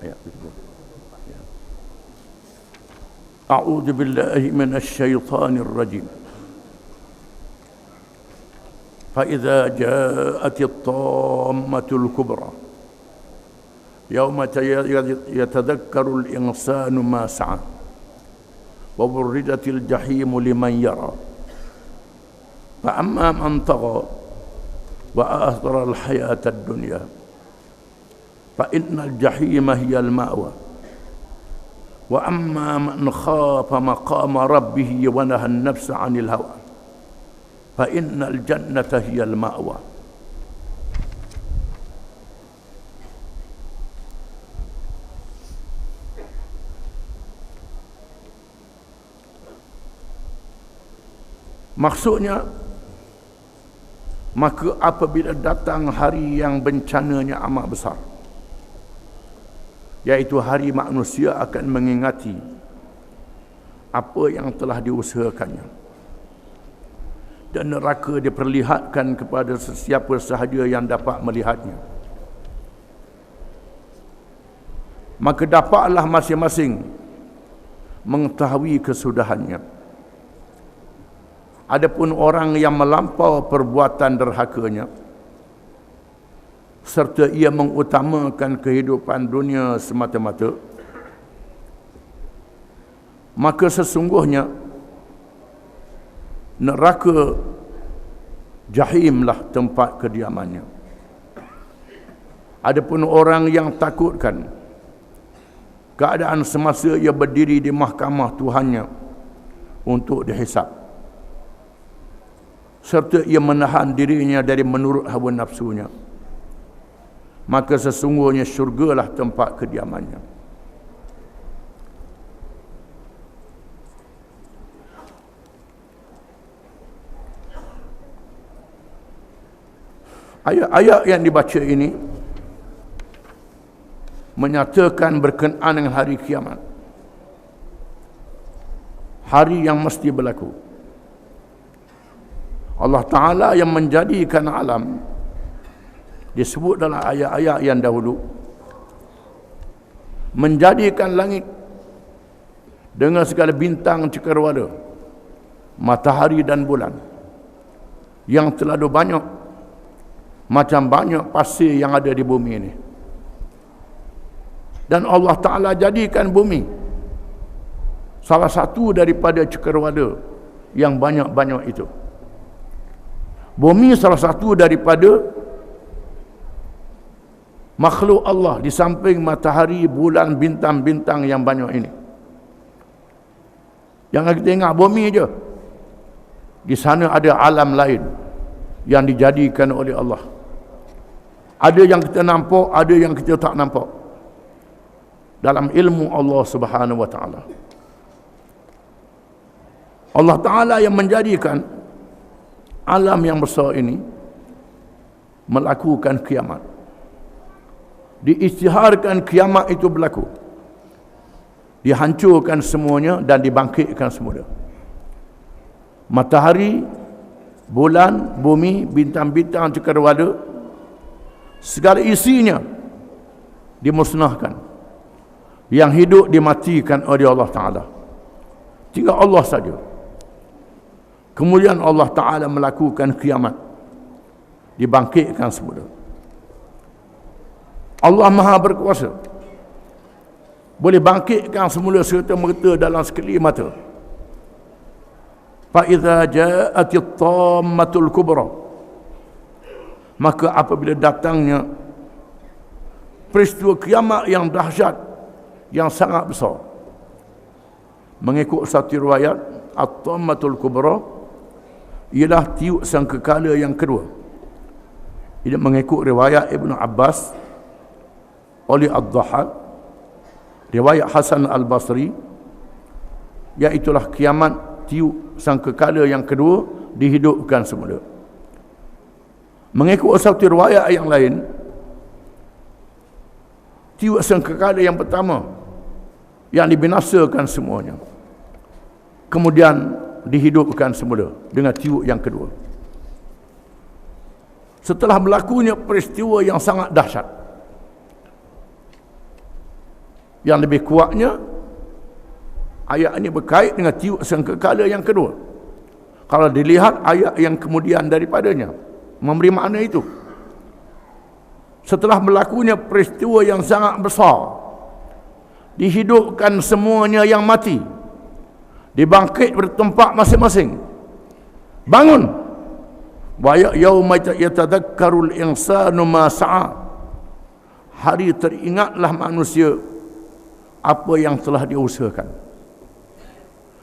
ayat itu. Ya. A'udzu billahi minasy syaithanir rajim. Fa idza ja'atit tammatul kubra yauma yatadhakkaru al-insanu ma sa'a wa burridatil jahimu liman yara fa amma man tagha wa athara al-hayata ad-dunya fa innal jahima hiya al-ma'wa wa amma man khafa maqama rabbih wa nahaa an-nafsa 'anil hawa fa innal jannata hiya al-ma'wa. Maksudnya, maka apabila datang hari yang bencananya amat besar, yaitu hari manusia akan mengingati apa yang telah diusahakannya, dan neraka diperlihatkan kepada sesiapa sahaja yang dapat melihatnya, maka dapatlah masing-masing mengetahui kesudahannya. Adapun orang yang melampau perbuatan derhakanya serta ia mengutamakan kehidupan dunia semata-mata, maka sesungguhnya neraka jahimlah tempat kediamannya. Adapun orang yang takutkan keadaan semasa ia berdiri di mahkamah Tuhannya untuk dihisap, serta ia menahan dirinya dari menurut hawa nafsunya, maka sesungguhnya syurgalah tempat kediamannya. Ayat-ayat yang dibaca ini menyatakan berkenaan dengan hari kiamat, hari yang mesti berlaku. Allah Ta'ala yang menjadikan alam disebut dalam ayat-ayat yang dahulu, menjadikan langit dengan segala bintang cakrawala, matahari dan bulan yang terlalu banyak, macam banyak pasir yang ada di bumi ini. Dan Allah Ta'ala jadikan bumi salah satu daripada cakrawala yang banyak-banyak itu. Bumi salah satu daripada makhluk Allah di samping matahari, bulan, bintang-bintang yang banyak ini. Jangan kita ingat bumi je. Di sana ada alam lain yang dijadikan oleh Allah. Ada yang kita nampak, ada yang kita tak nampak. Dalam ilmu Allah Subhanahu wa Ta'ala. Allah Ta'ala yang menjadikan alam yang besar ini melakukan kiamat. Diisytiharkan kiamat itu berlaku. Dihancurkan semuanya dan dibangkitkan semula. Matahari, bulan, bumi, bintang-bintang cakrawala, segala isinya dimusnahkan. Yang hidup dimatikan oleh Allah Ta'ala. Tinggal Allah saja. Kemudian Allah Ta'ala melakukan kiamat, dibangkitkan semula. Allah Maha berkuasa, boleh bangkitkan semula serta-merta dalam sekali mata. Fa idza ja'atit tammatul kubra, maka apabila datangnya peristiwa kiamat yang dahsyat, yang sangat besar, mengikut satu riwayat, at-tammatul kubra ialah tiup sangkakala yang kedua. Ini mengikut riwayat Ibn Abbas oleh Ad-Dhahhak, riwayat Hasan Al-Basri, iaitulah kiamat tiup sangkakala yang kedua dihidupkan semula. Mengikut satu riwayat yang lain, tiup sangkakala yang pertama yang dibinasakan semuanya, kemudian dihidupkan semula dengan tiup yang kedua. Setelah berlakunya peristiwa yang sangat dahsyat, Yang lebih kuatnya, ayat ini berkait dengan tiup sangkakala yang kedua. Kalau dilihat ayat yang kemudian daripadanya, memberi makna itu. Setelah berlakunya peristiwa yang sangat besar, dihidupkan semuanya yang mati, dibangkit bertempat masing-masing, bangun. Wa yauma yatadhakkarul insanu ma sa'a. Hari teringatlah manusia apa yang telah diusahakan.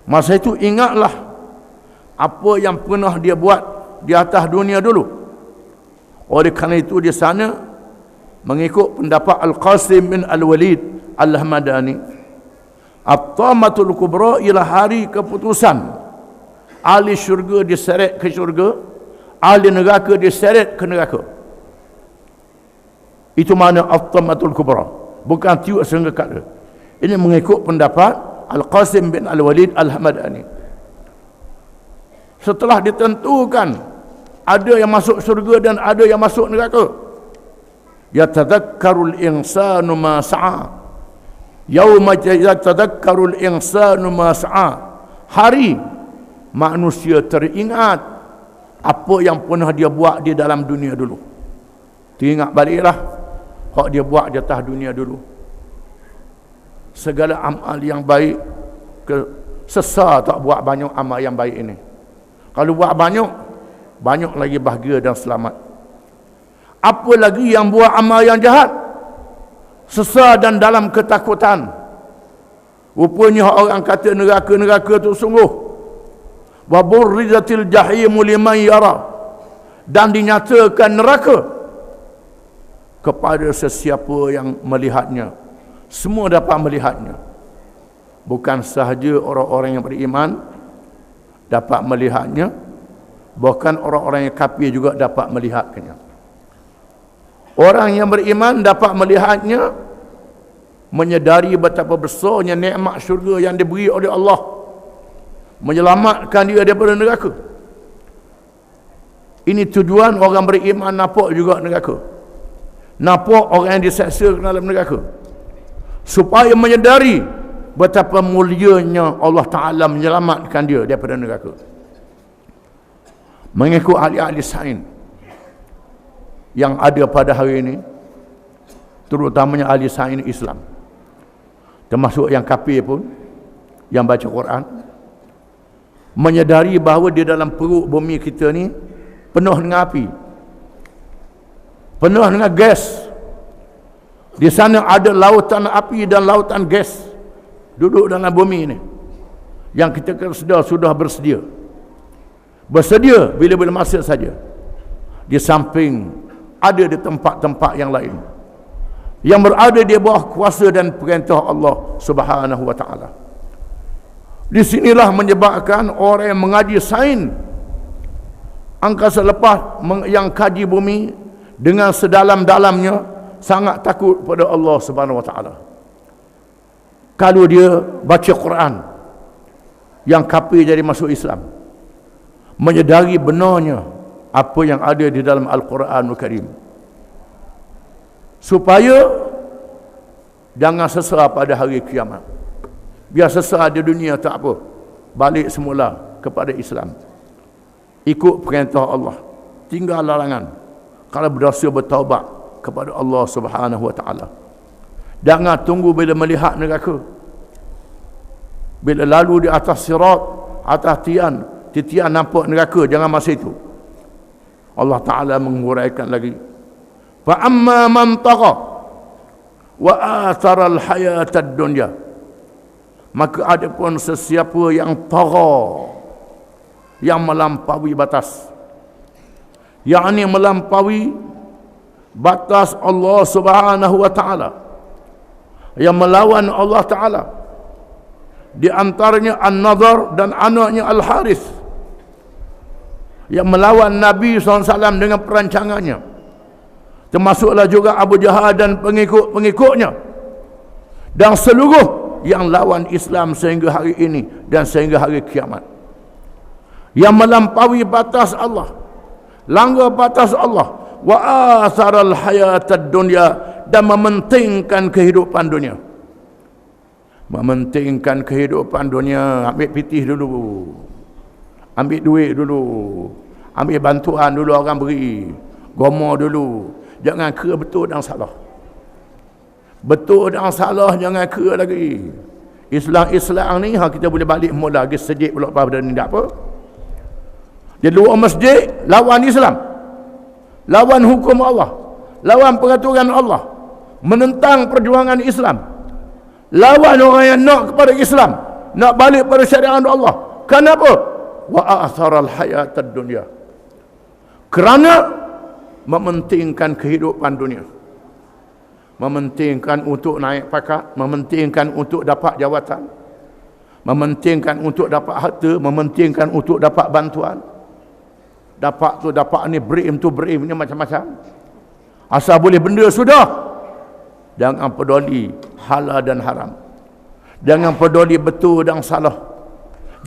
Masa itu ingatlah apa yang pernah dia buat di atas dunia dulu. Oleh kerana itu di sana, mengikut pendapat Al-Qasim bin Al-Walid Al-Hamadani, At-Tamatul Kubra ialah hari keputusan. Ahli syurga diseret ke syurga, ahli neraka diseret ke neraka. Itu makna At-Tamatul Kubra, bukan tiup sangkakala. Ini mengikut pendapat Al-Qasim bin Al-Walid Al-Hamadani. Setelah ditentukan ada yang masuk syurga dan ada yang masuk neraka, yatadhakkarul insanu ma sa'a. Yauma yatadhakkarul insanu ma sa'a. Hari manusia teringat apa yang pernah dia buat di dalam dunia dulu. Teringat baliklah hak dia buat di atas dunia dulu. Segala amal yang baik, sesat tak buat banyak amal yang baik ini. Kalau buat banyak, banyak lagi bahagia dan selamat. Apa lagi yang buat amal yang jahat, sesat dan dalam ketakutan. Rupanya orang kata neraka-neraka tu sungguh. Wa burrizatil jahimu liman yara. Dan dinyatakan neraka kepada sesiapa yang melihatnya. Semua dapat melihatnya. Bukan sahaja orang-orang yang beriman dapat melihatnya, bahkan orang-orang yang kafir juga dapat melihatnya. Orang yang beriman dapat melihatnya, menyedari betapa besarnya nikmat syurga yang diberi oleh Allah, menyelamatkan dia daripada neraka. Ini tujuan orang beriman nampak juga neraka, nampak orang yang diseksa ke dalam neraka, supaya menyedari betapa mulianya Allah Ta'ala menyelamatkan dia daripada neraka. Mengikut ahli-ahli sains yang ada pada hari ini, terutamanya ahli sains Islam, termasuk yang kafir pun, yang baca Quran, menyedari bahawa di dalam perut bumi kita ni penuh dengan api, penuh dengan gas. Di sana ada lautan api dan lautan gas duduk dalam bumi ini, yang kita sudah bersedia bila-bila masa saja. Di samping ada di tempat-tempat yang lain yang berada di bawah kuasa dan perintah Allah Subhanahu wa ta'ala. Di sinilah menyebabkan orang yang mengaji sains angkasa lepas, yang kaji bumi dengan sedalam-dalamnya, sangat takut pada Allah Subhanahu wa ta'ala. Kalau dia baca Quran, yang kafir jadi masuk Islam, menyedari benarnya apa yang ada di dalam Al-Quranul Karim, supaya jangan sesat pada hari kiamat. Biar sesat di dunia tak apa, balik semula kepada Islam, ikut perintah Allah, tinggal larangan. Kalau berdosa, bertaubat kepada Allah Subhanahu wa ta'ala. Jangan tunggu bila melihat neraka, bila lalu di atas sirat, atas titian nampak neraka, jangan masa itu. Allah Ta'ala menguraikan lagi, fa amma man tagha wa athara al-hayata ad-dunya. Maka ada pun sesiapa yang tagha, yang melampaui batas, yakni melampaui batas Allah Subhanahu wa ta'ala, yang melawan Allah Ta'ala. Di antaranya An-Nadhr dan anaknya Al-Harith, yang melawan Nabi SAW dengan perancangannya. Termasuklah juga Abu Jahal dan pengikut-pengikutnya, dan seluruh yang lawan Islam sehingga hari ini dan sehingga hari kiamat, yang melampaui batas Allah, langgar batas Allah, wa atharal hayatad dunya, dan mementingkan kehidupan dunia. mementingkan kehidupan dunia, ambil pitih dulu, ambil duit dulu, ambil bantuan dulu orang beri, gomo dulu, jangan kira betul dan salah. Betul dan salah jangan kira lagi. Islam ni kita boleh balik mula lagi sejik pula pada ni tak apa. Dia luar masjid lawan Islam, lawan hukum Allah, lawan peraturan Allah, menentang perjuangan Islam, lawan orang yang nak kepada Islam, nak balik pada syariat Allah. Kenapa? Wa atharal hayatad dunya, kerana mementingkan kehidupan dunia, mementingkan untuk naik pangkat, mementingkan untuk dapat jawatan, mementingkan untuk dapat harta, mementingkan untuk dapat bantuan. Dapat tu dapat ni, berim tu berim ni, macam-macam. Asal boleh benda sudah. Jangan peduli halal dan haram. Jangan peduli betul dan salah.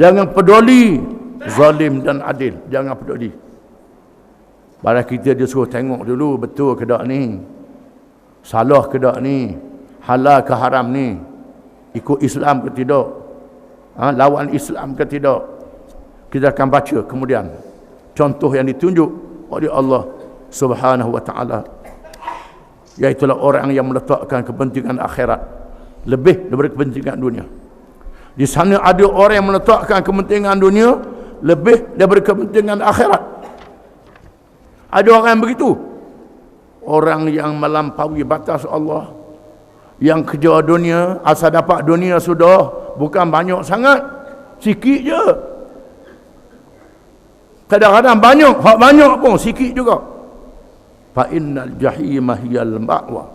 Jangan peduli zalim dan adil. Jangan peduli. Pada kita dia suruh tengok dulu betul ke tak ni, salah ke tak ni, halal ke haram ni, ikut Islam ke tidak, lawan Islam ke tidak. Kita akan baca kemudian contoh yang ditunjuk oleh Allah Subhanahu wa ta'ala, iaitulah orang yang meletakkan kepentingan akhirat lebih daripada kepentingan dunia. Di sana ada orang yang meletakkan kepentingan dunia lebih daripada kepentingan akhirat. Ada orang yang begitu, orang yang melampaui batas Allah, yang kejar dunia, asal dapat dunia sudah, bukan banyak sangat, sikit je. Kadang-kadang banyak, hak banyak pun sikit juga. Fa innal jahima hiyal ma'wa.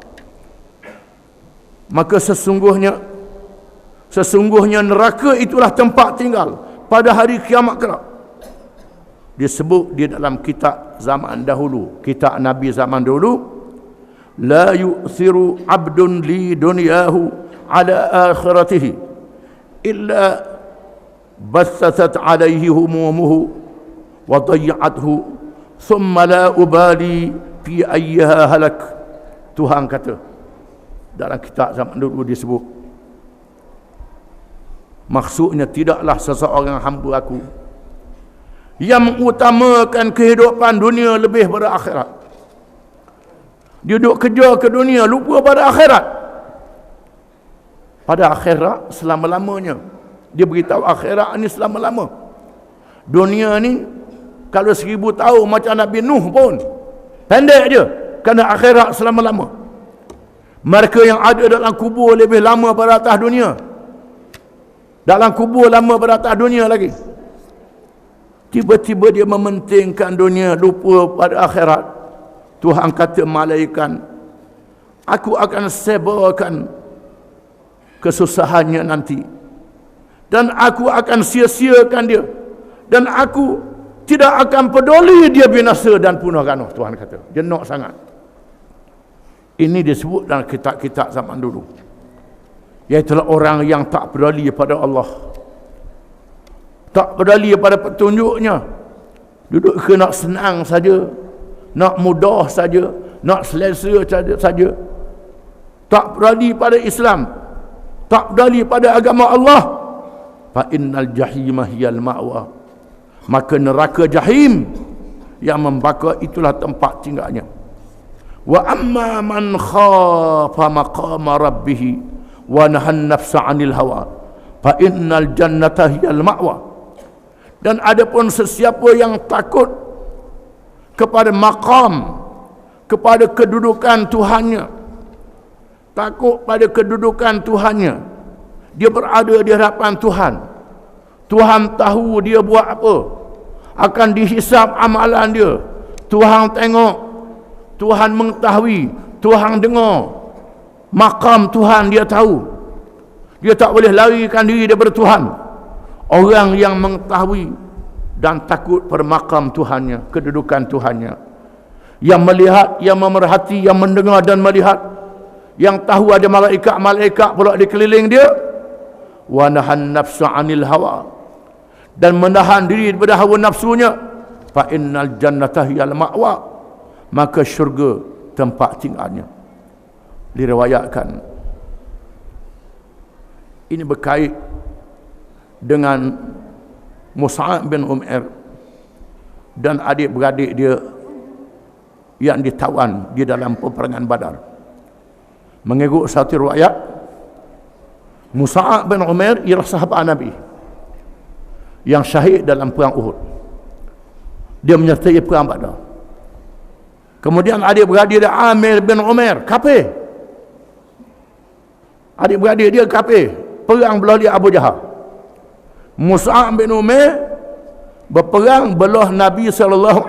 Maka sesungguhnya neraka itulah tempat tinggal pada hari kiamat kelak. Disebut di dalam kitab zaman dahulu, kitab Nabi zaman dahulu, la yu'thiru 'abdun li dunyahu ala akhiratihi illa bassat 'alaihi humumuhu wa dayya'athu thumma la ubali fi ayyiha halak. Tuhan kata dalam kitab zaman dulu disebut, maksudnya tidaklah seseorang hamba aku yang mengutamakan kehidupan dunia lebih pada akhirat. Dia duduk kejar ke dunia, lupa pada akhirat. Pada akhirat selama-lamanya. Dia beritahu akhirat ni selama-lama. Dunia ni kalau 1000 tahun macam Nabi Nuh pun pendek je, kerana akhirat selama-lama. Mereka yang ada dalam kubur lebih lama pada atas dunia. Dalam kubur lama pada atas dunia lagi. Tiba-tiba dia mementingkan dunia, lupa pada akhirat. Tuhan kata malaikat, aku akan sebarkan kesusahannya nanti, dan aku akan sia-siakan dia, dan aku tidak akan peduli dia binasa dan punah ganuh. Tuhan kata, dia nak sangat. Ini disebut dalam kitab-kitab zaman dulu, iaitulah orang yang tak peduli pada Allah, tak peduli pada petunjuknya, duduk ke nak senang saja, nak mudah saja, nak selesa saja, tak peduli pada Islam, tak peduli pada agama Allah. Fa innal jahima hiyal ma'wa. Maka neraka jahim yang membakar itulah tempat tinggalnya. Wa amma man khafa maqama rabbih wa nahan nafsa 'anil hawa fa innal jannata hiyal ma'wa. Dan adapun sesiapa yang takut kepada maqam, kepada kedudukan Tuhannya, takut pada kedudukan Tuhannya, dia berada di hadapan Tuhan, Tuhan tahu dia buat apa, akan dihisap amalan dia, Tuhan tengok, Tuhan mengetahui, Tuhan dengar, maqam Tuhan dia tahu, dia tak boleh larikan diri daripada Tuhan. Orang yang mengetahui dan takut pada maqam Tuhannya, kedudukan Tuhannya, yang melihat, yang memerhati, yang mendengar dan melihat, yang tahu ada malaikat-malaikat pula di keliling dia, wa nahan nafsa 'anil hawa, dan menahan diri daripada hawa nafsunya, fa innal jannata hiyal ma'wa, maka syurga tempat tinggalnya. Diriwayatkan Ini berkait dengan Mus'ab bin Umair dan adik-beradik dia yang ditawan di dalam peperangan Badar. Mengikut satu riwayat, Mus'ab bin Umair ialah sahabat Nabi yang syahid dalam perang Uhud. Dia menyertai perang Badar. Kemudian adik-beradik dia Amir bin Umair, kafir. Adik-beradik dia kafir, perang belah dia Abu Jahal. Mus'ab bin Umair berperang belah Nabi SAW.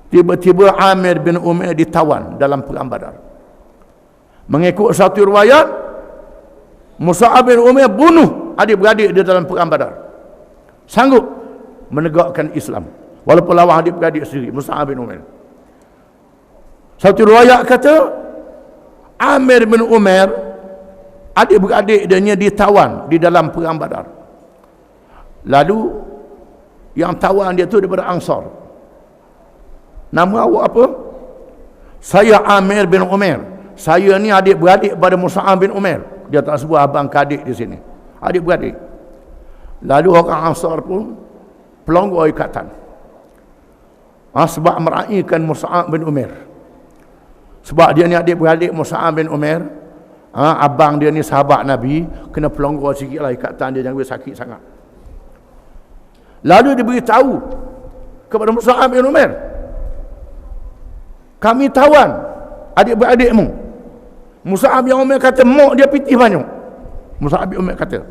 Tiba-tiba Amir bin Umair ditawan dalam perang Badar. Mengikut satu riwayat, Mus'ab bin Umair bunuh adik-beradik dia dalam perang Badar. Sanggup menegakkan Islam walaupun lawan adik-beradik sendiri, Mus'ab bin Umair. Satu riwayat kata Amir bin Umair, adik-beradik dia ditawan di dalam perang Badar. Lalu yang tawan dia tu daripada Ansar. Nama awak apa? Saya Amir bin Umair. Saya ni adik-beradik pada Mus'ab bin Umair. Dia tak sebut abang ke adik di sini. Adik-beradik. Lalu orang Ansar pun pelonggar ikatan. Sebab meraihkan Mus'ab bin Umair. Sebab dia ni adik-beradik Mus'ab bin Umair. Abang dia ni sahabat Nabi, kena pelonggar sikit lah ikatan dia, jangan sakit sangat. Lalu dia beritahu kepada Mus'ab bin Umair, kami tawan adik-beradikmu. Mus'ab bin Umair kata, mak dia pitih banyak. Mus'ab bin Umair kata,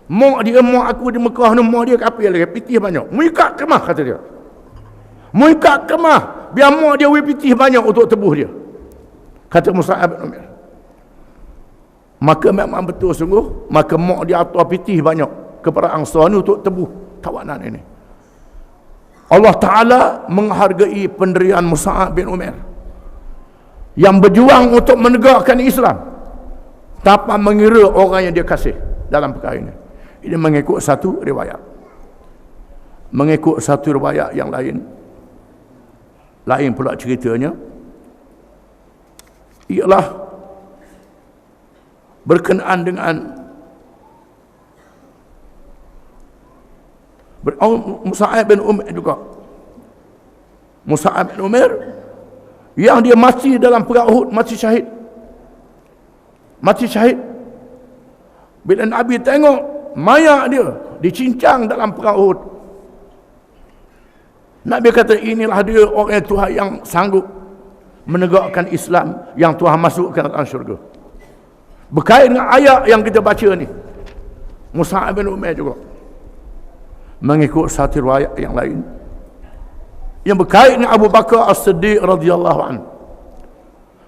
mak aku di Mekah ni, mak dia kafir lagi, pitih banyak. Mu ikat kemah, kata dia. Mu ikat kemah, biar mak dia pitih banyak untuk tebuh dia, kata Mus'ab bin Umair. Maka memang betul sungguh, maka mak dia atur pitih banyak kepada Ansar ni untuk tebuh tawanan ini. Allah Ta'ala menghargai pendirian Mus'ab bin Umair yang berjuang untuk menegakkan Islam tanpa mengira orang yang dia kasih dalam perkara ini. Ini mengikut satu riwayat. Mengikut satu riwayat yang lain pula ceritanya ialah berkenaan dengan Mus'ab bin Umair juga. Mus'ab bin Umair yang dia mati dalam perang Uhud, mati syahid. Mati syahid. Bila Nabi tengok mayat dia dicincang dalam perang Uhud, Nabi kata, inilah dia orang Tuhan yang sanggup menegakkan Islam, yang Tuhan masukkan dalam syurga. Berkait dengan ayat yang kita baca ni, Mus'ab bin Umair juga. Mengikut satu riwayat yang lain yang berkait dengan Abu Bakar As-Siddiq radhiyallahu anhu,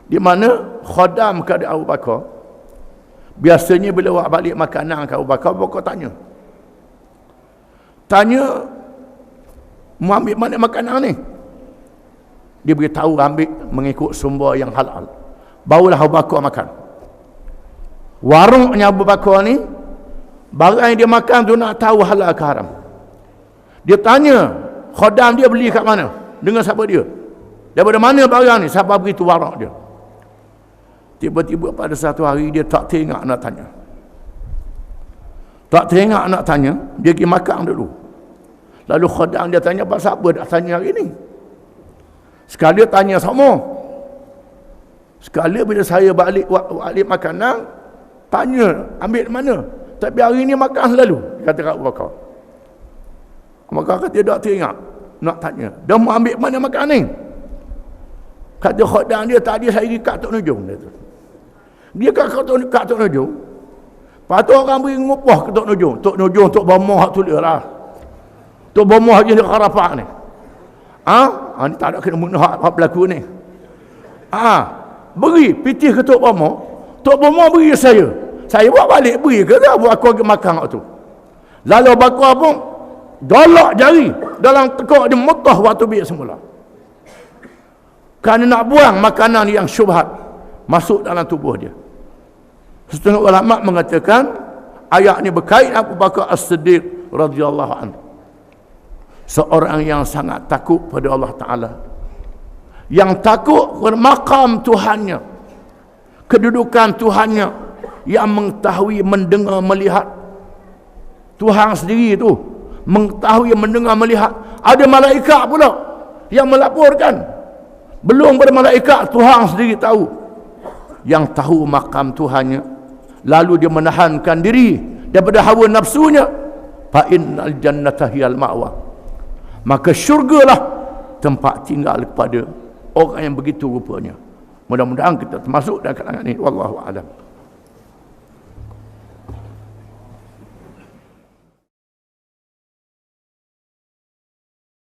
di mana khadam kepada Abu Bakar biasanya bila awak balik makanan ke Abu Bakar tanya mau ambil mana makanan ni, dia beritahu ambil mengikut sumber yang halal, barulah Abu Bakar makan. Warungnya Abu Bakar ni, barang yang dia makan tu nak tahu halal ke haram. Dia tanya khadam dia beli kat mana, dengan siapa dia, daripada mana barang ni, siapa beritahu warung dia. Tiba-tiba pada satu hari dia tak tengok nak tanya, dia pergi makan dulu. Lalu khadam dia tanya, pasal apa dah tanya hari ni? Sekali tanya sama, sekali bila saya balik makanan, tanya ambil mana, tapi hari ni makan selalu, kata Abu Bakar. Maka kata dia tak teringat nak tanya, dia mau ambil mana makan ni? Kata khadam dia, tadi saya pergi kat Tok Nujung. Dia kat Tok Nujung, lepas tu orang beri ngupah ke Tok Nujung. Tok Nujung, Tok Bomoh tulis lah, Tok Bomoh je ni Karapak ni. Ni tak ada kena munah apa berlaku ni. Beri pitih ke Tok Bomoh. Tok Bomoh beri saya buat balik beri ke tak buat aku makan waktu tu. Lalu bakar pun dolak jari dalam tekuk dia, mekah waktu biar semula, kerana nak buang makanan yang syubhat masuk dalam tubuh dia. Setengah ulama mengatakan ayat ni berkait Abu Bakar As-Siddiq radhiyallahu anhu, seorang yang sangat takut pada Allah Ta'ala, yang takut kepada maqam Tuhannya, kedudukan Tuhannya, yang mengetahui, mendengar, melihat. Tuhan sendiri tu mengetahui, mendengar, melihat. Ada malaikat pula yang melaporkan. Belum pada malaikat, Tuhan sendiri tahu. Yang tahu makam Tuhannya, lalu dia menahankan diri daripada hawa nafsunya. Fa innal jannata hiyal ma'wa. Maka syurgalah tempat tinggal kepada orang yang begitu rupanya. Mudah-mudahan kita termasuk dalam kalangan ini. Wallahu a'lam.